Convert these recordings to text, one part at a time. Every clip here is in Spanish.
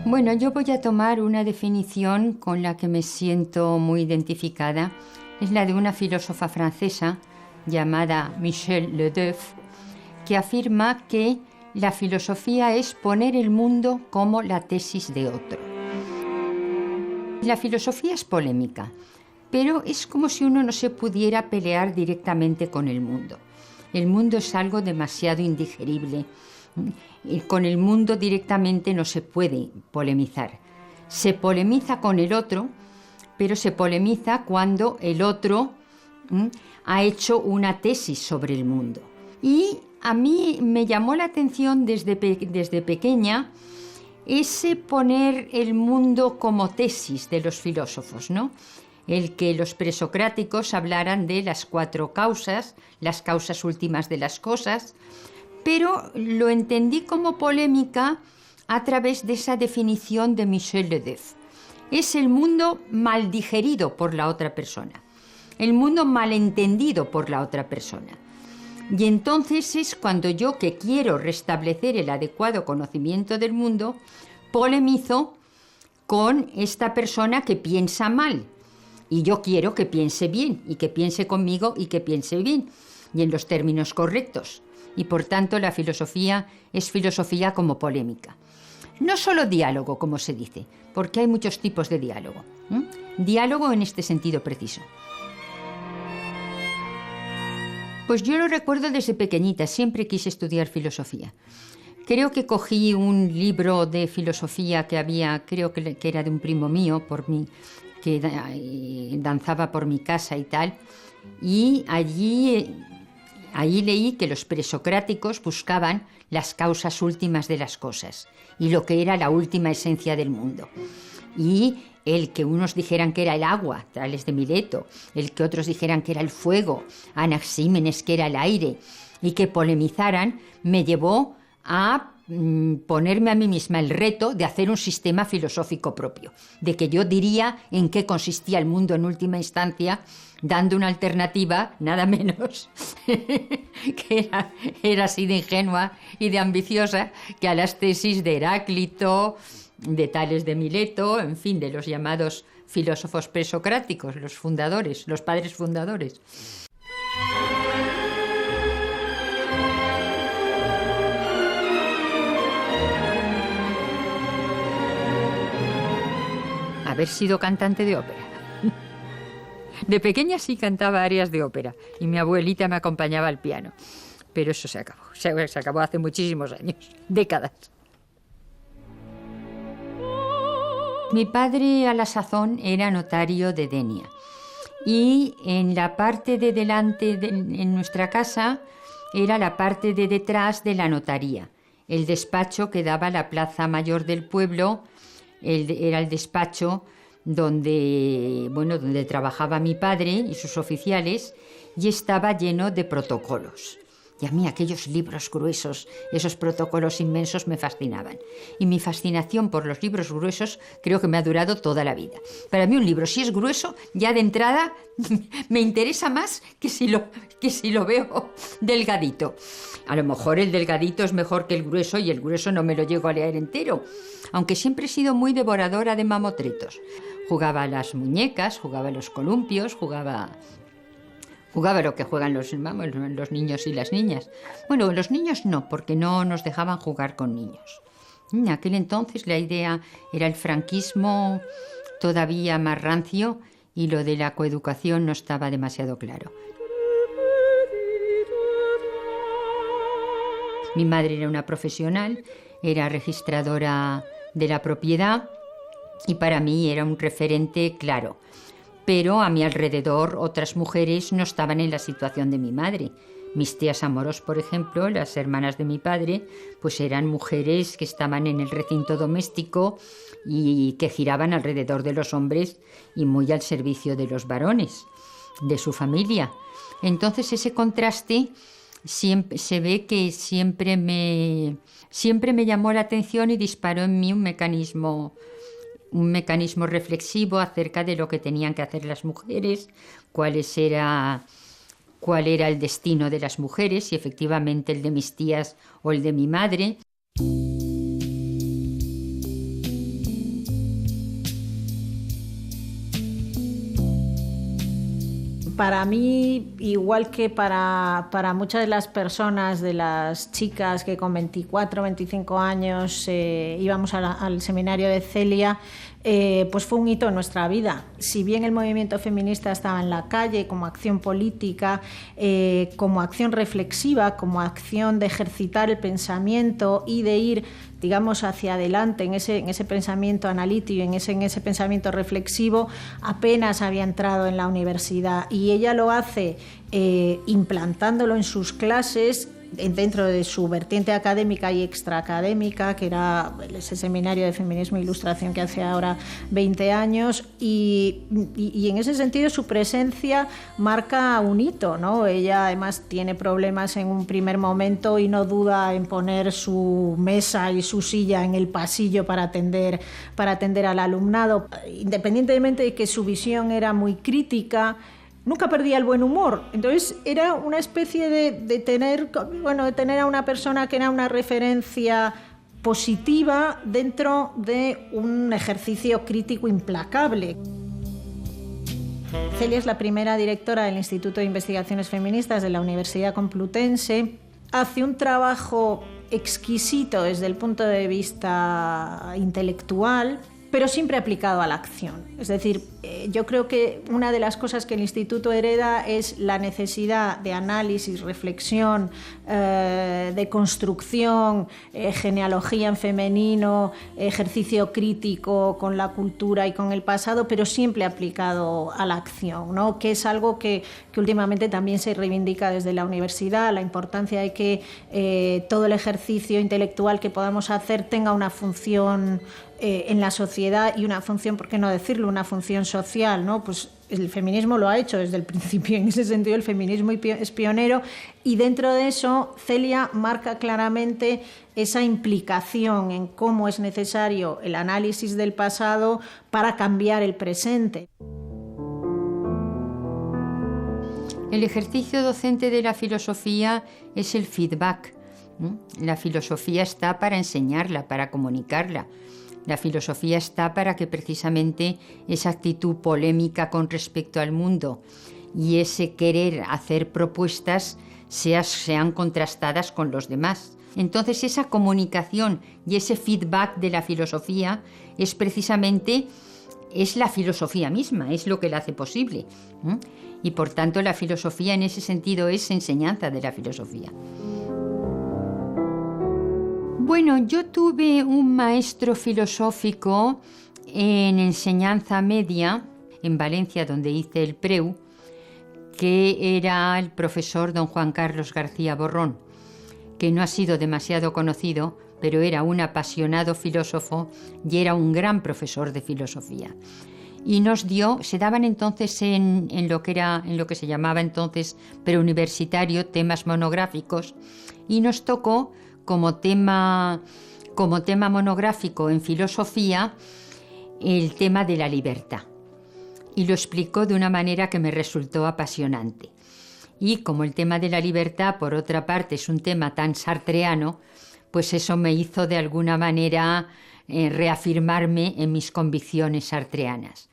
Bueno, yo voy a tomar una definición con la que me siento muy identificada. Es la de una filósofa francesa llamada Michel Ledeuf, que afirma que la filosofía es poner el mundo como la tesis de otro. La filosofía es polémica, pero es como si uno no se pudiera pelear directamente con el mundo. El mundo es algo demasiado indigerible. Y con el mundo directamente no se puede polemizar. Se polemiza con el otro, pero se polemiza cuando el otro ha hecho una tesis sobre el mundo. Y a mí me llamó la atención desde pequeña ese poner el mundo como tesis de los filósofos, ¿no? El que los presocráticos hablaran de las 4 causas, las causas últimas de las cosas, pero lo entendí como polémica a través de esa definición de Michel Ledeuf. Es el mundo mal digerido por la otra persona, el mundo malentendido por la otra persona. Y entonces es cuando yo, que quiero restablecer el adecuado conocimiento del mundo, polemizo con esta persona que piensa mal. Y yo quiero que piense bien, y que piense conmigo y que piense bien, y en los términos correctos. Y por tanto la filosofía es filosofía como polémica. No solo diálogo, como se dice, porque hay muchos tipos de diálogo. Diálogo en este sentido preciso. Pues yo lo recuerdo desde pequeñita, siempre quise estudiar filosofía. Creo que cogí un libro de filosofía que había, creo que era de un primo mío, que danzaba por mi casa y tal, y Allí leí que los presocráticos buscaban las causas últimas de las cosas y lo que era la última esencia del mundo. Y el que unos dijeran que era el agua, Tales de Mileto, el que otros dijeran que era el fuego, Anaxímenes que era el aire, y que polemizaran, me llevó a ponerme a mí misma el reto de hacer un sistema filosófico propio, de que yo diría en qué consistía el mundo en última instancia, dando una alternativa, nada menos, que era así de ingenua y de ambiciosa, que a las tesis de Heráclito, de Tales de Mileto, en fin, de los llamados filósofos presocráticos, los fundadores, los padres fundadores. Haber sido cantante de ópera. De pequeña sí cantaba arias de ópera y mi abuelita me acompañaba al piano. Pero eso se acabó hace muchísimos años, décadas. Mi padre a la sazón era notario de Denia y en la parte de delante en nuestra casa era la parte de detrás de la notaría. El despacho que daba a la plaza mayor del pueblo era el despacho donde trabajaba mi padre y sus oficiales, y estaba lleno de protocolos. Y a mí aquellos libros gruesos, esos protocolos inmensos me fascinaban. Y mi fascinación por los libros gruesos creo que me ha durado toda la vida. Para mí un libro, si es grueso, ya de entrada me interesa más que si lo veo delgadito. A lo mejor el delgadito es mejor que el grueso y el grueso no me lo llego a leer entero. Aunque siempre he sido muy devoradora de mamotretos. Jugaba a las muñecas, jugaba a los columpios, jugaba lo que juegan los niños y las niñas. Bueno, los niños no, porque no nos dejaban jugar con niños. En aquel entonces la idea era el franquismo todavía más rancio y lo de la coeducación no estaba demasiado claro. Mi madre era una profesional, era registradora de la propiedad y para mí era un referente claro. Pero a mi alrededor otras mujeres no estaban en la situación de mi madre. Mis tías Amorós, por ejemplo, las hermanas de mi padre, pues eran mujeres que estaban en el recinto doméstico y que giraban alrededor de los hombres y muy al servicio de los varones, de su familia. Entonces ese contraste se ve que siempre me llamó la atención y disparó en mí un mecanismo reflexivo acerca de lo que tenían que hacer las mujeres, cuál era el destino de las mujeres, si efectivamente el de mis tías o el de mi madre. Para mí, igual que para muchas de las personas, de las chicas que con 24, 25 años íbamos al seminario de Celia, pues fue un hito en nuestra vida. Si bien el movimiento feminista estaba en la calle como acción política, como acción reflexiva, como acción de ejercitar el pensamiento y de ir, digamos, hacia adelante en ese pensamiento analítico, en ese pensamiento reflexivo, apenas había entrado en la universidad, y ella lo hace implantándolo en sus clases dentro de su vertiente académica y extraacadémica, que era ese seminario de feminismo e ilustración que hace ahora 20 años, y en ese sentido su presencia marca un hito, ¿no? Ella además tiene problemas en un primer momento y no duda en poner su mesa y su silla en el pasillo para atender al alumnado. Independientemente de que su visión era muy crítica, nunca perdía el buen humor. Entonces era una especie de tener a una persona que era una referencia positiva dentro de un ejercicio crítico implacable. Celia es la primera directora del Instituto de Investigaciones Feministas de la Universidad Complutense. Hace un trabajo exquisito desde el punto de vista intelectual, pero siempre aplicado a la acción. Es decir, yo creo que una de las cosas que el Instituto hereda es la necesidad de análisis, reflexión, de construcción, genealogía en femenino, ejercicio crítico con la cultura y con el pasado, pero siempre aplicado a la acción, ¿no? Que es algo que últimamente también se reivindica desde la universidad, la importancia de que todo el ejercicio intelectual que podamos hacer tenga una función en la sociedad y una función, ¿por qué no decirlo?, una función social, ¿no? Pues el feminismo lo ha hecho desde el principio, en ese sentido el feminismo es pionero, y dentro de eso Celia marca claramente esa implicación en cómo es necesario el análisis del pasado para cambiar el presente. El ejercicio docente de la filosofía es el feedback, ¿no? La filosofía está para enseñarla, para comunicarla. La filosofía está para que precisamente esa actitud polémica con respecto al mundo y ese querer hacer propuestas sean contrastadas con los demás. Entonces esa comunicación y ese feedback de la filosofía es precisamente la filosofía misma, es lo que la hace posible. Y por tanto la filosofía en ese sentido es enseñanza de la filosofía. Bueno, yo tuve un maestro filosófico en enseñanza media en Valencia, donde hice el PREU, que era el profesor don Juan Carlos García Borrón, que no ha sido demasiado conocido, pero era un apasionado filósofo y era un gran profesor de filosofía. Y se daban entonces en lo que se llamaba entonces preuniversitario, temas monográficos, y nos tocó como tema monográfico en filosofía el tema de la libertad. Y lo explicó de una manera que me resultó apasionante. Y como el tema de la libertad, por otra parte, es un tema tan sartreano, pues eso me hizo de alguna manera reafirmarme en mis convicciones sartreanas.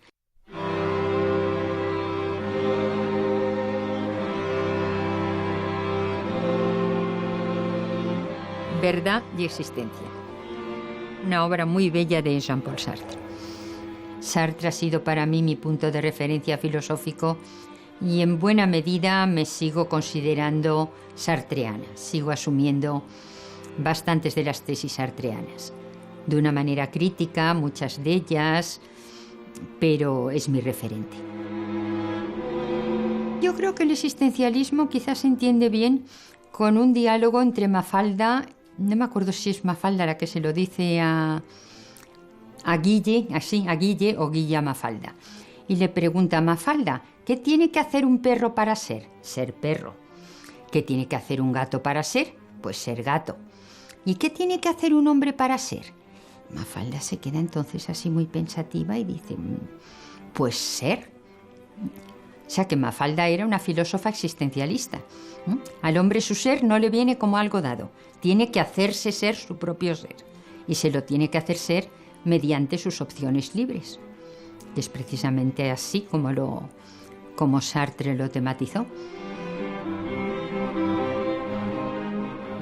Verdad y existencia. Una obra muy bella de Jean-Paul Sartre. Sartre ha sido para mí mi punto de referencia filosófico y en buena medida me sigo considerando sartreana. Sigo asumiendo bastantes de las tesis sartreanas. De una manera crítica, muchas de ellas, pero es mi referente. Yo creo que el existencialismo quizás se entiende bien con un diálogo entre Mafalda, no me acuerdo si es Mafalda la que se lo dice a Guille, a Guille o Guille a Mafalda. Y le pregunta a Mafalda, ¿qué tiene que hacer un perro para ser? Ser perro. ¿Qué tiene que hacer un gato para ser? Pues ser gato. ¿Y qué tiene que hacer un hombre para ser? Mafalda se queda entonces así muy pensativa y dice, pues ser. O sea que Mafalda era una filósofa existencialista. Al hombre su ser no le viene como algo dado. Tiene que hacerse ser su propio ser. Y se lo tiene que hacer ser mediante sus opciones libres. Y es precisamente así como como Sartre lo tematizó.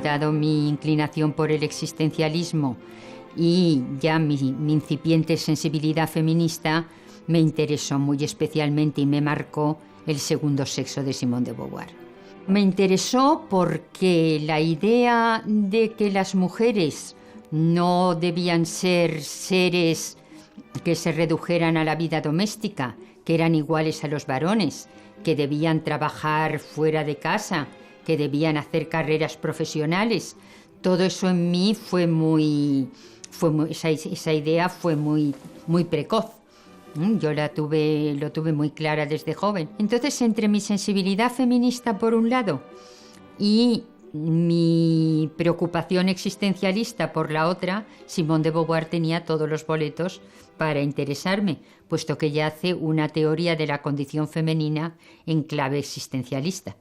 Dado mi inclinación por el existencialismo y ya mi incipiente sensibilidad feminista, me interesó muy especialmente y me marcó El segundo sexo de Simone de Beauvoir. Me interesó porque la idea de que las mujeres no debían ser seres que se redujeran a la vida doméstica, que eran iguales a los varones, que debían trabajar fuera de casa, que debían hacer carreras profesionales, todo eso en mí esa idea fue muy precoz. Yo lo tuve muy clara desde joven. Entonces, entre mi sensibilidad feminista por un lado y mi preocupación existencialista por la otra, Simone de Beauvoir tenía todos los boletos para interesarme, puesto que ella hace una teoría de la condición femenina en clave existencialista.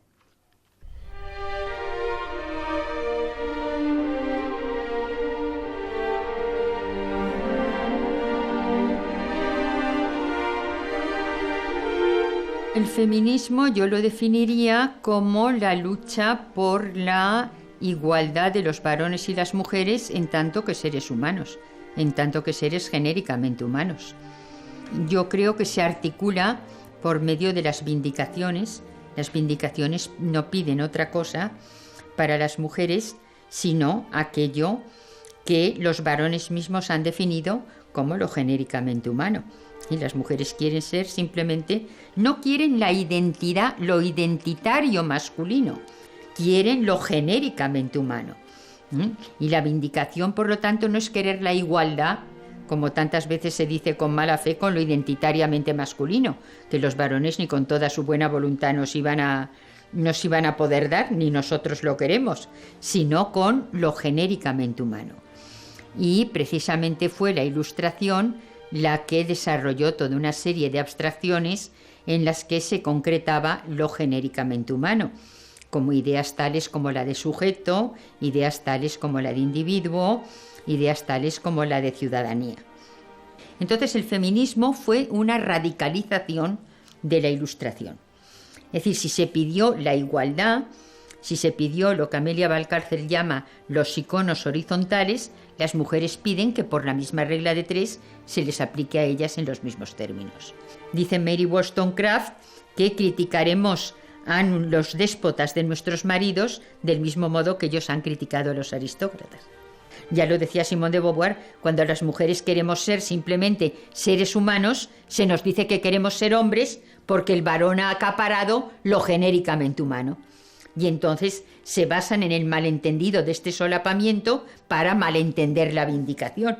El feminismo yo lo definiría como la lucha por la igualdad de los varones y las mujeres en tanto que seres humanos, en tanto que seres genéricamente humanos. Yo creo que se articula por medio de las vindicaciones. Las vindicaciones no piden otra cosa para las mujeres sino aquello que los varones mismos han definido como lo genéricamente humano. Y las mujeres quieren ser simplemente, no quieren la identidad, lo identitario masculino, quieren lo genéricamente humano. Y la vindicación, por lo tanto, no es querer la igualdad, como tantas veces se dice con mala fe, con lo identitariamente masculino, que los varones ni con toda su buena voluntad nos iban a poder dar, ni nosotros lo queremos, sino con lo genéricamente humano. Y precisamente fue la Ilustración la que desarrolló toda una serie de abstracciones en las que se concretaba lo genéricamente humano, como ideas tales como la de sujeto, ideas tales como la de individuo, ideas tales como la de ciudadanía. Entonces el feminismo fue una radicalización de la Ilustración. Es decir, si se pidió la igualdad, si se pidió lo que Amelia Valcárcel llama los iconos horizontales, las mujeres piden que por la misma regla de 3 se les aplique a ellas en los mismos términos. Dice Mary Wollstonecraft que criticaremos a los déspotas de nuestros maridos del mismo modo que ellos han criticado a los aristócratas. Ya lo decía Simone de Beauvoir, cuando las mujeres queremos ser simplemente seres humanos, se nos dice que queremos ser hombres porque el varón ha acaparado lo genéricamente humano. Y entonces se basan en el malentendido de este solapamiento para malentender la vindicación.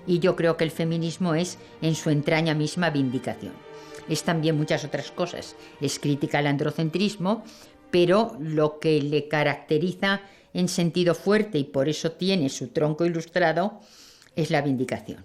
Y yo creo que el feminismo es en su entraña misma vindicación. Es también muchas otras cosas. Es crítica al androcentrismo, pero lo que le caracteriza en sentido fuerte y por eso tiene su tronco ilustrado es la vindicación.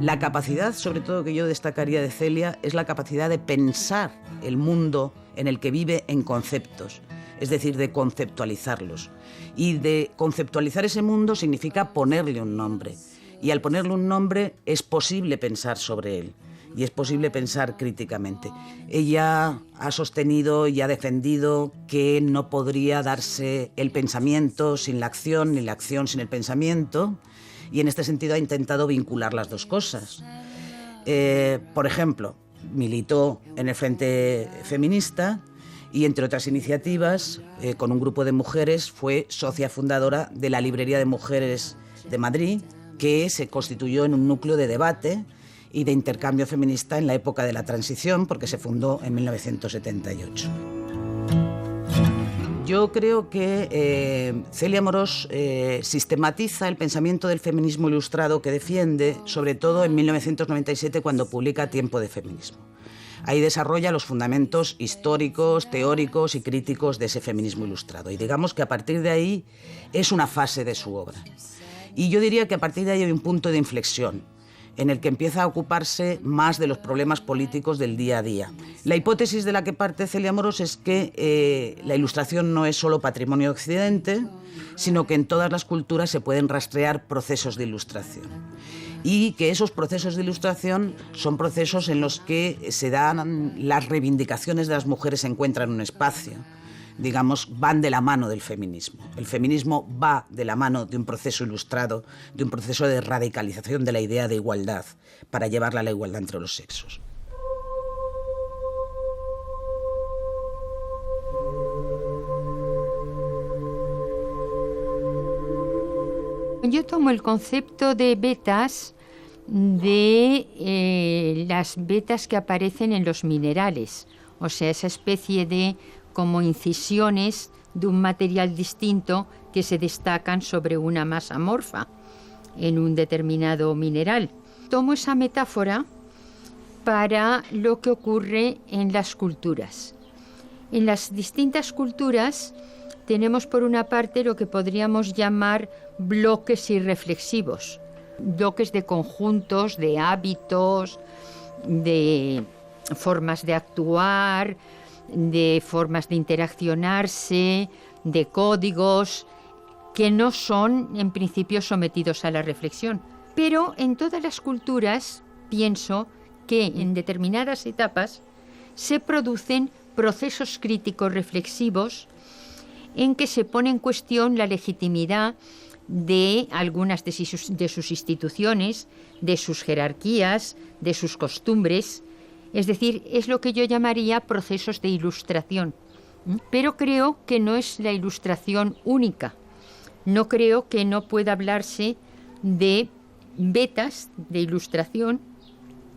La capacidad, sobre todo, que yo destacaría de Celia es la capacidad de pensar el mundo en el que vive en conceptos, es decir, de conceptualizarlos. Y de conceptualizar ese mundo significa ponerle un nombre. Y al ponerle un nombre es posible pensar sobre él y es posible pensar críticamente. Ella ha sostenido y ha defendido que no podría darse el pensamiento sin la acción, ni la acción sin el pensamiento. Y en este sentido ha intentado vincular las dos cosas. Por ejemplo, militó en el Frente Feminista y, entre otras iniciativas, con un grupo de mujeres, fue socia fundadora de la Librería de Mujeres de Madrid, que se constituyó en un núcleo de debate y de intercambio feminista en la época de la transición, porque se fundó en 1978. Yo creo que Celia Amorós sistematiza el pensamiento del feminismo ilustrado que defiende, sobre todo en 1997, cuando publica Tiempo de feminismo. Ahí desarrolla los fundamentos históricos, teóricos y críticos de ese feminismo ilustrado. Y digamos que a partir de ahí es una fase de su obra. Y yo diría que a partir de ahí hay un punto de inflexión. en el que empieza a ocuparse más de los problemas políticos del día a día. La hipótesis de la que parte Celia Moros es que la Ilustración no es solo patrimonio de Occidente, sino que en todas las culturas se pueden rastrear procesos de ilustración. Y que esos procesos de ilustración son procesos en los que se dan las reivindicaciones de las mujeres, se encuentran un espacio. Digamos, van de la mano del feminismo. El feminismo va de la mano de un proceso ilustrado, de un proceso de radicalización de la idea de igualdad, para llevarla a la igualdad entre los sexos. Yo tomo el concepto de vetas de las vetas que aparecen en los minerales, o sea, esa especie de como incisiones de un material distinto que se destacan sobre una masa amorfa en un determinado mineral. Tomo esa metáfora para lo que ocurre en las culturas. En las distintas culturas tenemos por una parte lo que podríamos llamar bloques irreflexivos, bloques de conjuntos, de hábitos, de formas de actuar, de formas de interaccionarse, de códigos, que no son en principio sometidos a la reflexión. Pero en todas las culturas pienso que en determinadas etapas se producen procesos críticos reflexivos en que se pone en cuestión la legitimidad de algunas de sus instituciones, de sus jerarquías, de sus costumbres. Es decir, es lo que yo llamaría procesos de ilustración. Pero creo que no es la ilustración única. No creo que no pueda hablarse de vetas de ilustración,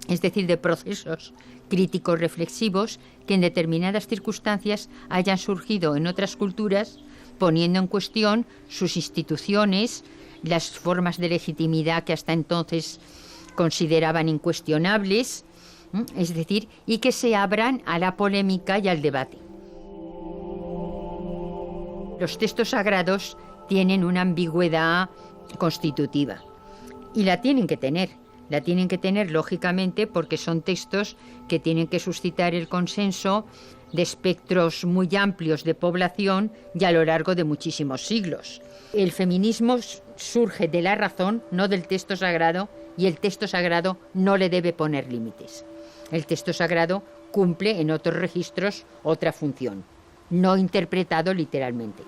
es decir, de procesos críticos reflexivos que en determinadas circunstancias hayan surgido en otras culturas, poniendo en cuestión sus instituciones, las formas de legitimidad que hasta entonces consideraban incuestionables, es decir, y que se abran a la polémica y al debate. Los textos sagrados tienen una ambigüedad constitutiva y la tienen que tener. La tienen que tener, lógicamente, porque son textos que tienen que suscitar el consenso de espectros muy amplios de población y a lo largo de muchísimos siglos. El feminismo surge de la razón, no del texto sagrado, y el texto sagrado no le debe poner límites. El texto sagrado cumple en otros registros otra función, no interpretado literalmente.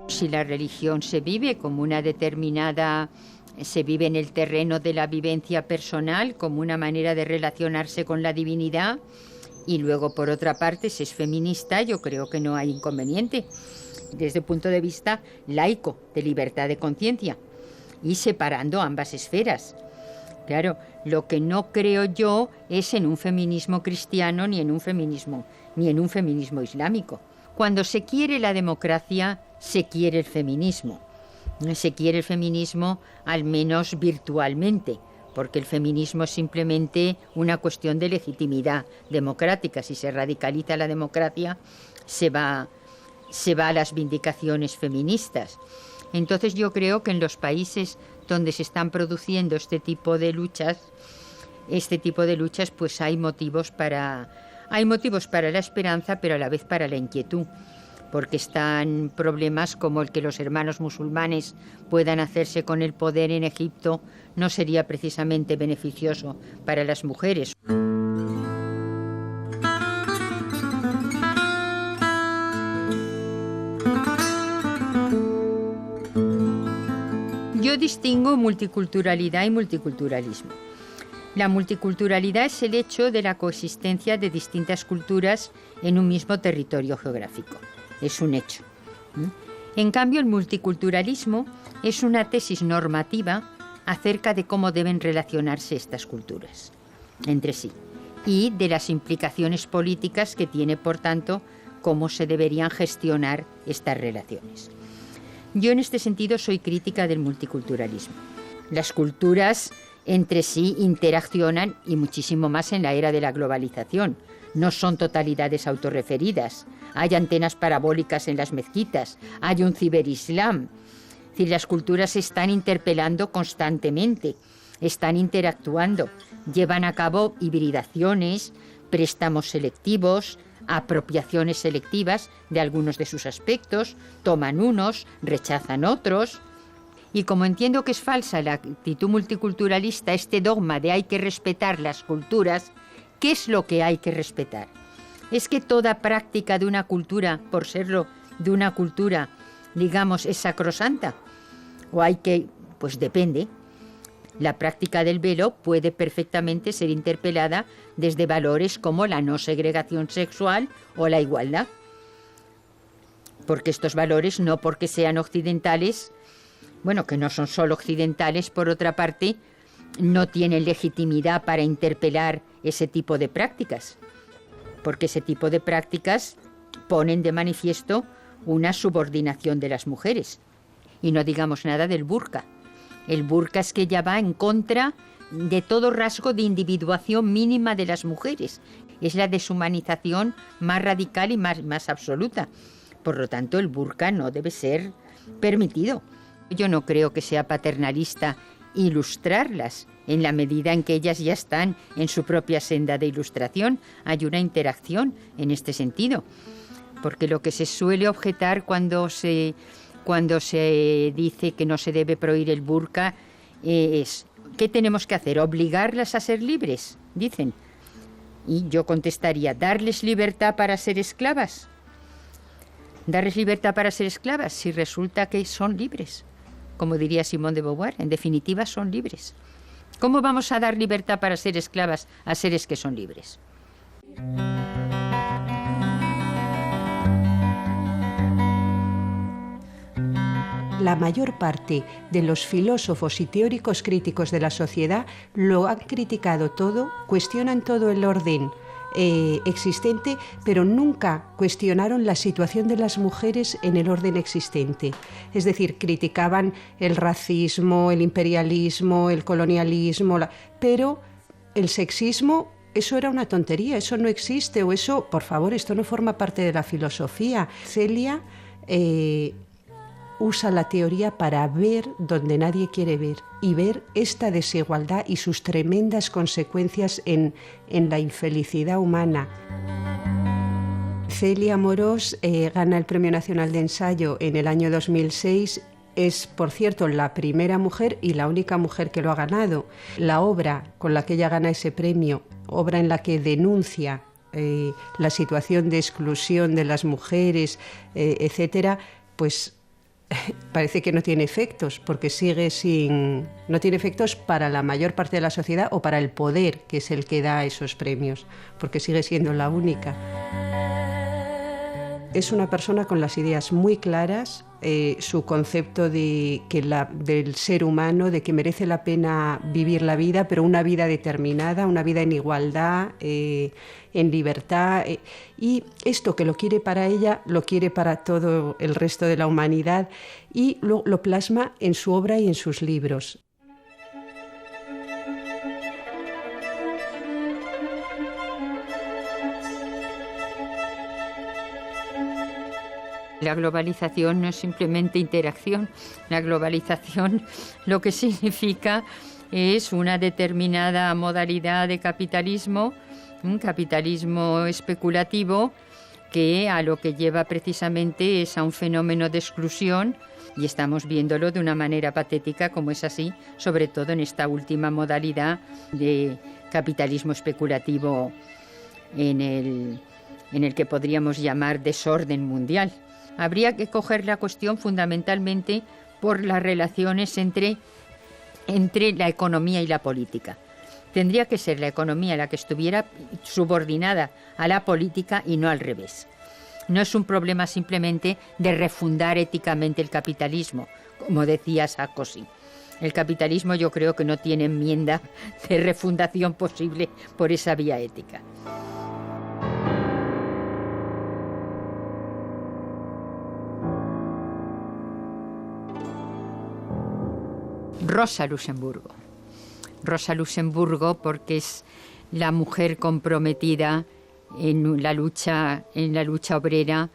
Si la religión se vive como una determinada, se vive en el terreno de la vivencia personal, como una manera de relacionarse con la divinidad, y luego por otra parte si es feminista, yo creo que no hay inconveniente, desde el punto de vista laico, de libertad de conciencia, y separando ambas esferas. Claro, lo que no creo yo es en un feminismo cristiano ni en un feminismo islámico. Cuando se quiere la democracia, se quiere el feminismo. Se quiere el feminismo al menos virtualmente, porque el feminismo es simplemente una cuestión de legitimidad democrática. Si se radicaliza la democracia, se va a las vindicaciones feministas. Entonces yo creo que en los países donde se están produciendo este tipo de luchas, pues hay motivos para la esperanza, pero a la vez para la inquietud, porque están problemas como el que los hermanos musulmanes puedan hacerse con el poder en Egipto, no sería precisamente beneficioso para las mujeres. Yo distingo multiculturalidad y multiculturalismo. La multiculturalidad es el hecho de la coexistencia de distintas culturas en un mismo territorio geográfico. Es un hecho. En cambio, el multiculturalismo es una tesis normativa acerca de cómo deben relacionarse estas culturas entre sí y de las implicaciones políticas que tiene, por tanto, cómo se deberían gestionar estas relaciones. Yo en este sentido soy crítica del multiculturalismo. Las culturas entre sí interaccionan y muchísimo más en la era de la globalización. No son totalidades autorreferidas. Hay antenas parabólicas en las mezquitas, hay un ciberislam. Es decir, las culturas se están interpelando constantemente. están interactuando, llevan a cabo hibridaciones, préstamos selectivos, apropiaciones selectivas de algunos de sus aspectos, toman unos, rechazan otros. Y como entiendo que es falsa la actitud multiculturalista, este dogma de hay que respetar las culturas, ¿qué es lo que hay que respetar? ¿Es que toda práctica de una cultura, por serlo de una cultura, digamos, es sacrosanta? ¿O hay que...? Pues depende. La práctica del velo puede perfectamente ser interpelada desde valores como la no segregación sexual o la igualdad. Porque estos valores, no porque sean occidentales, bueno, que no son solo occidentales, por otra parte, no tienen legitimidad para interpelar ese tipo de prácticas. Porque ese tipo de prácticas ponen de manifiesto una subordinación de las mujeres. Y no digamos nada del burka. El burka es que ya va en contra de todo rasgo de individuación mínima de las mujeres. Es la deshumanización más radical y más absoluta. Por lo tanto, el burka no debe ser permitido. Yo no creo que sea paternalista ilustrarlas. En la medida en que ellas ya están en su propia senda de ilustración, hay una interacción en este sentido. Porque lo que se suele objetar cuando se dice que no se debe prohibir el burka es ¿qué tenemos que hacer? ¿Obligarlas a ser libres? Dicen. Y yo contestaría, ¿darles libertad para ser esclavas? ¿Darles libertad para ser esclavas? Si resulta que son libres. Como diría Simone de Beauvoir, en definitiva son libres. ¿Cómo vamos a dar libertad para ser esclavas a seres que son libres? La mayor parte de los filósofos y teóricos críticos de la sociedad lo han criticado todo, cuestionan todo el orden existente, pero nunca cuestionaron la situación de las mujeres en el orden existente. Es decir, criticaban el racismo, el imperialismo, el colonialismo, pero el sexismo, eso era una tontería, eso no existe, o eso, por favor, esto no forma parte de la filosofía. Celia usa la teoría para ver donde nadie quiere ver y ver esta desigualdad y sus tremendas consecuencias en la infelicidad humana. Celia Amorós gana el Premio Nacional de Ensayo en el año 2006. Es, por cierto, la primera mujer y la única mujer que lo ha ganado. La obra con la que ella gana ese premio, obra en la que denuncia la situación de exclusión de las mujeres, etcétera, pues parece que no tiene efectos, porque no tiene efectos para la mayor parte de la sociedad o para el poder, que es el que da esos premios, porque sigue siendo la única. Es una persona con las ideas muy claras, su concepto del ser humano, de que merece la pena vivir la vida, pero una vida determinada, una vida en igualdad, en libertad. Y esto que lo quiere para ella, lo quiere para todo el resto de la humanidad y lo plasma en su obra y en sus libros. La globalización no es simplemente interacción. La globalización lo que significa es una determinada modalidad de capitalismo, un capitalismo especulativo que a lo que lleva precisamente es a un fenómeno de exclusión, y estamos viéndolo de una manera patética como es así, sobre todo en esta última modalidad de capitalismo especulativo en el que podríamos llamar desorden mundial. Habría que coger la cuestión fundamentalmente por las relaciones entre la economía y la política. Tendría que ser la economía la que estuviera subordinada a la política y no al revés. No es un problema simplemente de refundar éticamente el capitalismo, como decía Sarkozy. El capitalismo yo creo que no tiene enmienda de refundación posible por esa vía ética. Rosa Luxemburgo. Rosa Luxemburgo porque es la mujer comprometida en la lucha obrera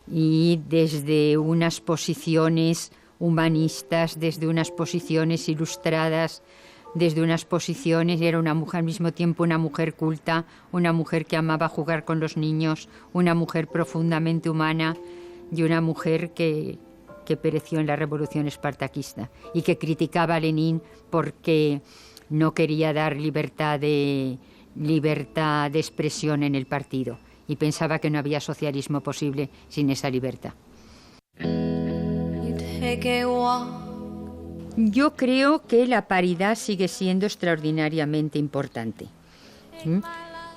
y desde unas posiciones humanistas, desde unas posiciones ilustradas, desde unas posiciones, era una mujer al mismo tiempo una mujer culta, una mujer que amaba jugar con los niños, una mujer profundamente humana y una mujer que pereció en la revolución espartaquista y que criticaba a Lenin porque no quería dar libertad de expresión en el partido y pensaba que no había socialismo posible sin esa libertad. Yo creo que la paridad sigue siendo extraordinariamente importante.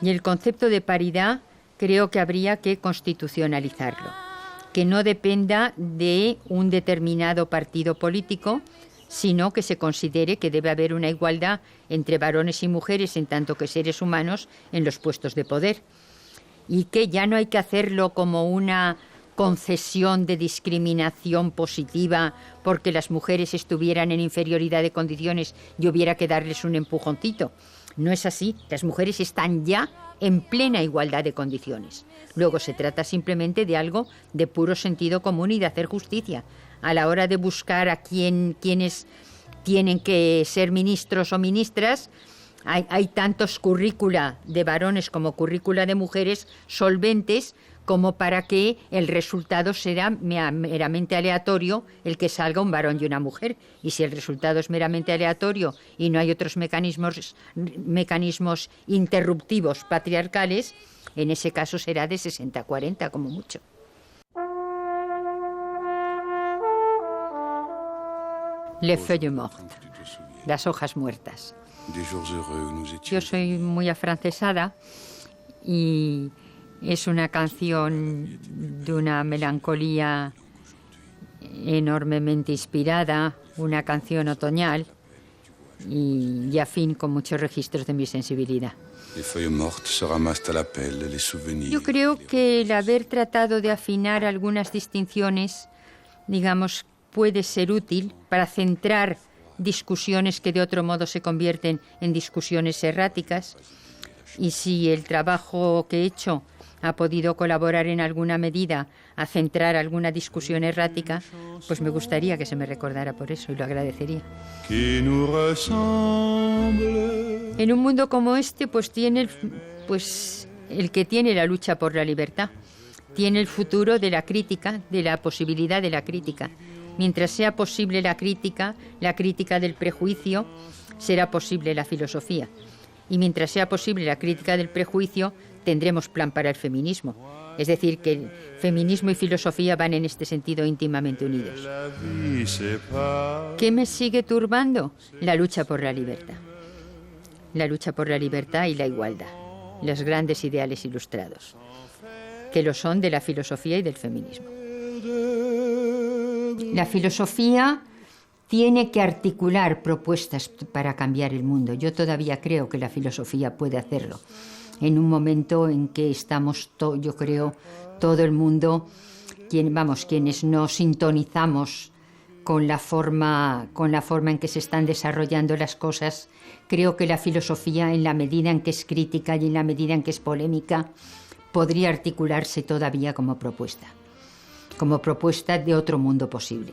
Y el concepto de paridad creo que habría que constitucionalizarlo, que no dependa de un determinado partido político, sino que se considere que debe haber una igualdad entre varones y mujeres en tanto que seres humanos en los puestos de poder. Y que ya no hay que hacerlo como una concesión de discriminación positiva porque las mujeres estuvieran en inferioridad de condiciones y hubiera que darles un empujoncito. No es así, las mujeres están ya en plena igualdad de condiciones. Luego se trata simplemente de algo de puro sentido común y de hacer justicia. A la hora de buscar a quienes tienen que ser ministros o ministras, hay tantos currícula de varones como currícula de mujeres solventes como para que el resultado será meramente aleatorio el que salga un varón y una mujer. Y si el resultado es meramente aleatorio y no hay otros mecanismos interruptivos patriarcales, en ese caso será de 60-40 como mucho. Les feuilles mortes, las hojas muertas. Yo soy muy afrancesada y es una canción de una melancolía enormemente inspirada, una canción otoñal y afín con muchos registros de mi sensibilidad. Yo creo que el haber tratado de afinar algunas distinciones, digamos, puede ser útil para centrar discusiones que de otro modo se convierten en discusiones erráticas. Y si el trabajo que he hecho ha podido colaborar en alguna medida a centrar alguna discusión errática, pues me gustaría que se me recordara por eso y lo agradecería. En un mundo como este, pues tiene el que tiene la lucha por la libertad, tiene el futuro de la crítica, de la posibilidad de la crítica. Mientras sea posible la crítica del prejuicio, será posible la filosofía. Y mientras sea posible la crítica del prejuicio, tendremos plan para el feminismo. Es decir, que el feminismo y filosofía van en este sentido íntimamente unidos. ¿Qué me sigue turbando? La lucha por la libertad. La lucha por la libertad y la igualdad. Los grandes ideales ilustrados, que lo son de la filosofía y del feminismo. La filosofía tiene que articular propuestas para cambiar el mundo. Yo todavía creo que la filosofía puede hacerlo. En un momento en que estamos, yo creo, todo el mundo, quienes no sintonizamos con la forma en que se están desarrollando las cosas, creo que la filosofía, en la medida en que es crítica y en la medida en que es polémica, podría articularse todavía como propuesta de otro mundo posible.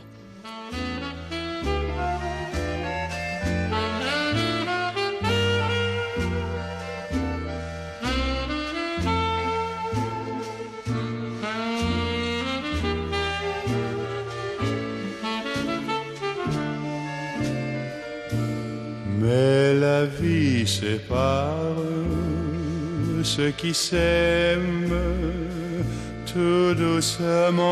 Mais la vie sépare ceux qui s'aiment tout doucement,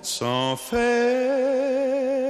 sans faire